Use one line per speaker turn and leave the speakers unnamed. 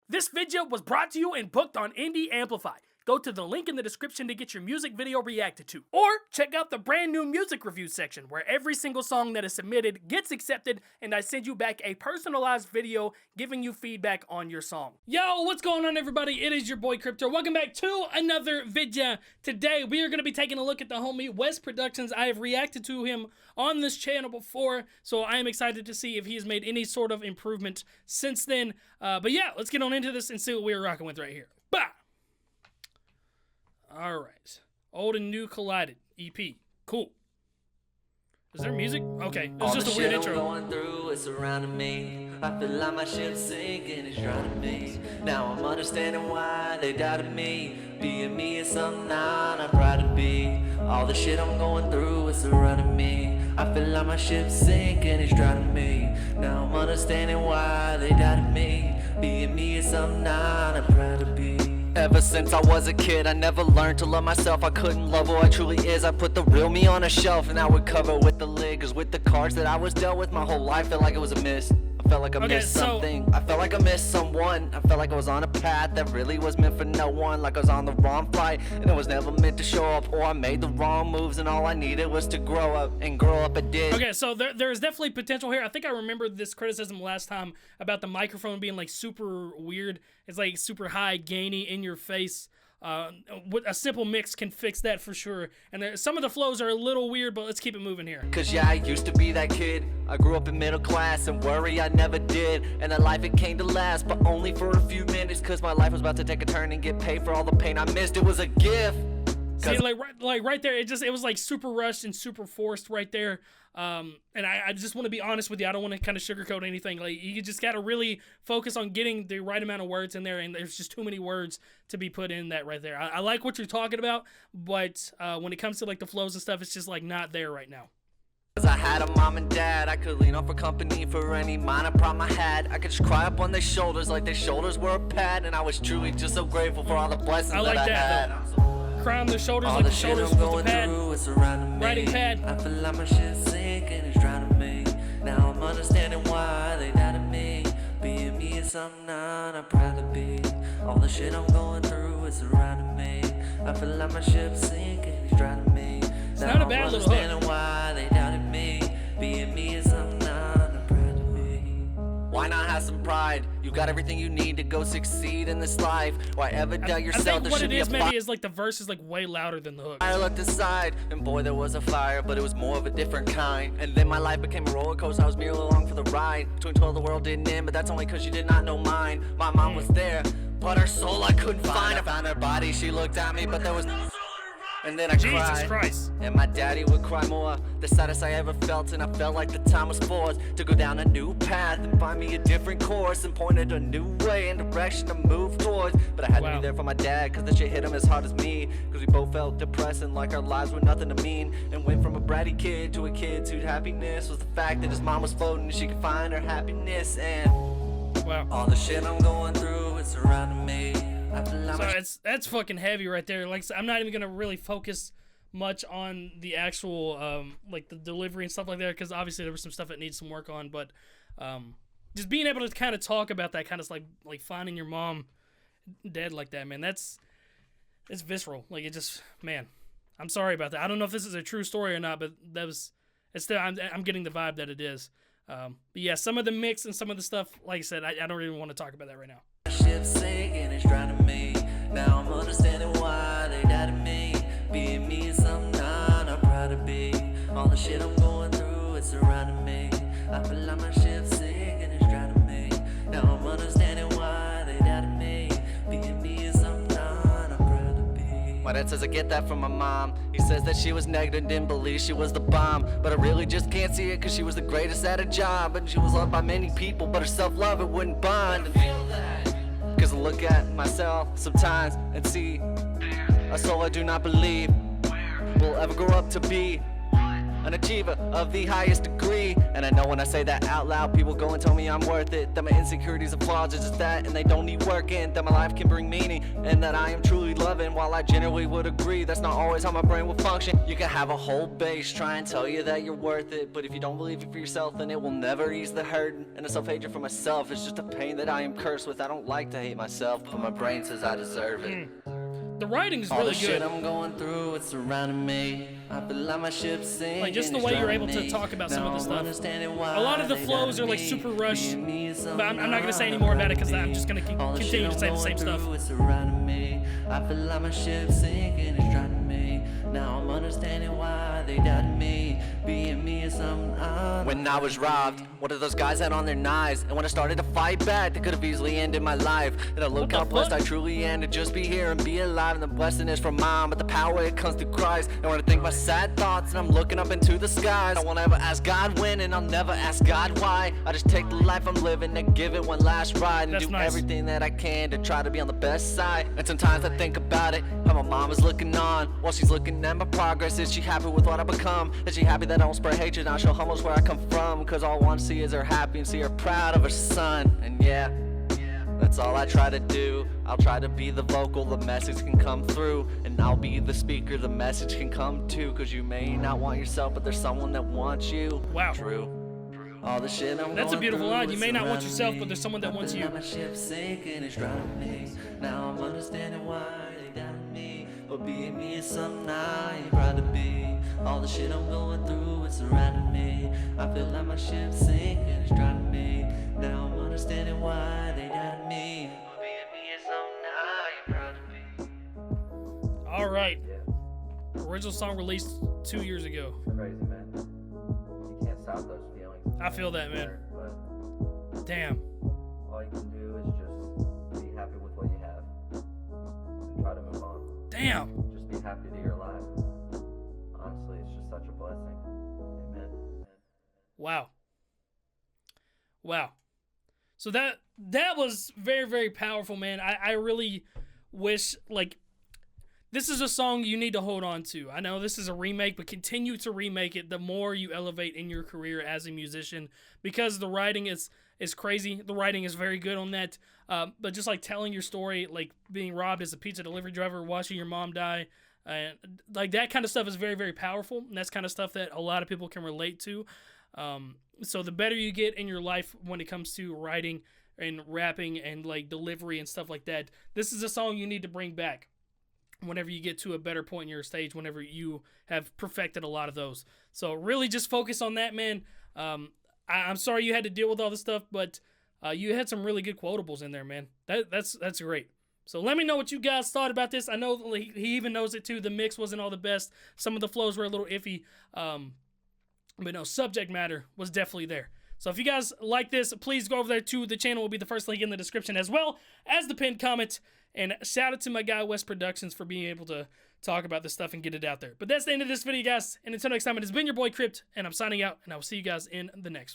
This video was brought to you and booked on Indie Amplify. Go to the link in the description to get your music video reacted to. Or check out the brand new music review section where every single song that is submitted gets accepted and I send you back a personalized video giving you feedback on your song. Yo, what's going on everybody? It is your boy Crypt. Welcome back to another video. Today we are going to be taking a look at the homie Wes Productions. I have reacted to him on this channel before, so I am excited to see if he has made any sort of improvement since then. But yeah, let's get on into this and see what we're rocking with right here. Bah! Alright. Old and New Collided. EP. Cool. Is there music? Okay. It's just a weird intro.
Going through, it's surrounding me. I feel like my ship's sinking, it's drowning me. Now I'm understanding why they doubted me. Being me is something I'm not proud to be. All the shit I'm going through is surrounding me. I feel like my ship's sinking, it's drowning me. Now I'm understanding why they doubted me. Being me is something I'm not proud to be. Ever since I was a kid, I never learned to love myself. I couldn't love who I truly is. I put the real me on a shelf and I would cover with the lid. Cause with the cards that I was dealt with my whole life, felt like it was a miss. I felt like I missed something. I felt like I missed someone. I felt like I was on a path that really was meant for no one. Like I was on the wrong flight and it was never meant to show up. Or I made the wrong moves and all I needed was to grow up. And grow up I did.
Okay, so there is definitely potential here. I think I remember this criticism last time about the microphone being like super weird. It's like super high, gainy, in your face. A simple mix can fix that for sure. And some of the flows are a little weird, but let's keep it moving here.
Cause yeah, I used to be that kid. I grew up in middle class and worry I never did. And that life it came to last, but only for a few minutes. Cause my life was about to take a turn and get paid for all the pain I missed. It was a gift.
See, like right there, it was like super rushed and super forced right there. And I just want to be honest with you. I don't want to kind of sugarcoat anything. Like, you just got to really focus on getting the right amount of words in there, and there's just too many words to be put in that right there. I like what you're talking about, but when it comes to like the flows and stuff, it's just like not there right now.
Cause I had a mom and dad I could lean on for company for any minor problem I had. I could just cry up on their shoulders like their shoulders were a pad. And I was truly just so grateful for all the blessings
I like
that I
that,
had.
Cry on their shoulders
all
like
the
the shoulders
I'm
was
going
the pad.
through is surrounding me.
Writing pad.
I feel like my shit's sinking, it's drowning me. Now I'm understanding why they doubted me. Being me is something I'm not proud to be. All the shit I'm going through is surrounding me. I feel like my ship's sinking, it's drowning me.
It's not a bad little hook.
Why they doubted me. Being me is something I'm not proud to be. Why not have some pride? You got everything you need to go succeed in this life. Why ever doubt yourself?
I think what it is maybe is like the verse is like way louder than the hook.
I looked aside and boy there was a fire, but it was more of a different kind. And then my life became a roller coaster. I was merely along for the ride. Between 12 the world didn't end, but that's only cause you did not know mine. My mom was there, but her soul I couldn't find. I found her body, she looked at me, but there was no soul. And then I
Jesus
cried,
Christ.
And my daddy would cry more. The saddest I ever felt, and I felt like the time was forced to go down a new path and find me a different course and pointed a new way and direction to move towards. But I had to be there for my dad, cause the shit hit him as hard as me. Cause we both felt depressed and like our lives were nothing to mean. And went from a bratty kid to a kid whose happiness was the fact that his mom was floating and she could find her happiness. And all the shit I'm going through is surrounding me.
So that's fucking heavy right there. Like, I'm not even gonna really focus much on the actual like the delivery and stuff like that, because obviously there was some stuff that needs some work on. But just being able to kind of talk about that kind of like finding your mom dead like that, man, it's visceral. Like, it just, man, I'm sorry about that. I don't know if this is a true story or not, but it's still, I'm getting the vibe that it is. But yeah, some of the mix and some of the stuff, like I said, I don't even want to talk about that right now.
Ship's sinking, it's drowning me. Now I'm understanding why they doubted me. Being me is something I'm not proud to be. All the shit I'm going through is surrounding me. I feel like my ship's sinking, it's drowning me. Now I'm understanding why they doubted me. Being me is something I'm not proud to be. My dad says I get that from my mom. He says that she was negative, didn't believe she was the bomb. But I really just can't see it, cause she was the greatest at her job. And she was loved by many people, but her self-love, it wouldn't bond. Cause I look at myself sometimes and see a soul I do not believe will ever grow up to be. an achiever of the highest degree. And I know when I say that out loud, people go and tell me I'm worth it, that my insecurities and flaws are just that, and they don't need working, that my life can bring meaning, and that I am truly loving. While I generally would agree, that's not always how my brain will function. You can have a whole base try and tell you that you're worth it, but if you don't believe it for yourself, then it will never ease the hurt. And the self-hatred for myself is just a pain that I am cursed with. I don't like to hate myself, but my brain says I deserve it.
The writing's
All
really
the
good.
shit I'm going through, it's surrounding me. I feel like my ship's sinking.
Like just the way you're able to talk about some of the stuff. A lot of the flows are like super rushed, but I'm not gonna say any more about it because I'm just gonna continue to say the same stuff.
It's surrounding me. I feel like my ship's sinking, it's drowning me. Now I'm understanding why they doubted me. Being me is something when I was robbed, one of those guys had on their knives, and when I started to fight back, they could have easily ended my life. And I look how blessed I truly am to just be here and be alive. And the blessing is from mom, but the power it comes through Christ. And when I think my sad thoughts and I'm looking up into the skies, I won't ever ask God when, and I'll never ask God why. I just take the life I'm living and give it one last ride, and do everything that I can to try to be on the best side. And sometimes I think about it, how my mom is looking on while she's looking at my progress. Is she happy with what I become? Is she happy that I don't spread hatred? I'll show humbles where I come from, cause all I want to see is her happy and see her proud of her son. And yeah, that's all I try to do. I'll try to be the vocal, the message can come through. And I'll be the speaker, the message can come too. Cause you may not want yourself, but there's someone that wants you.
Wow.
True. All the shit I'm
That's a beautiful line. You may not want yourself,
me.
but there's someone that wants you.
My ship's sinking, it's drowning me. Now I'm understanding why they doubted me. But being me is something I ain't proud to be. All the shit I'm going through, it's surrounding me. I feel like my ship's sinking, it's drowning me. Now I'm understanding why they doubted me. But being me is something I ain't proud to be.
All right. Original song released 2 years ago.
Crazy, man. You can't stop those feelings.
I feel that, man.
But
Damn.
all you can do is just be happy with what you have and try to move on.
Damn.
Just be happy that you're alive. Honestly, it's just such a blessing. Amen.
Wow. Wow. So that was very, very powerful, man. I really wish, like, this is a song you need to hold on to. I know this is a remake, but continue to remake it the more you elevate in your career as a musician, because the writing is crazy. The writing is very good on that. But just like telling your story, like being robbed as a pizza delivery driver, watching your mom die, and like that kind of stuff is very, very powerful. And that's kind of stuff that a lot of people can relate to. So the better you get in your life when it comes to writing and rapping and like delivery and stuff like that, this is a song you need to bring back whenever you get to a better point in your stage, whenever you have perfected a lot of those. So really just focus on that, man. I'm sorry you had to deal with all this stuff, but you had some really good quotables in there, man. That's great. So let me know what you guys thought about this. I know he even knows it too. The mix wasn't all the best. Some of the flows were a little iffy. But no, subject matter was definitely there. So if you guys like this, please go over there to the channel. Will be the first link in the description as well as the pinned comment. And shout out to my guy West Productions for being able to talk about this stuff and get it out there. But that's the end of this video, guys. And until next time, it has been your boy Crypt, and I'm signing out, and I will see you guys in the next one.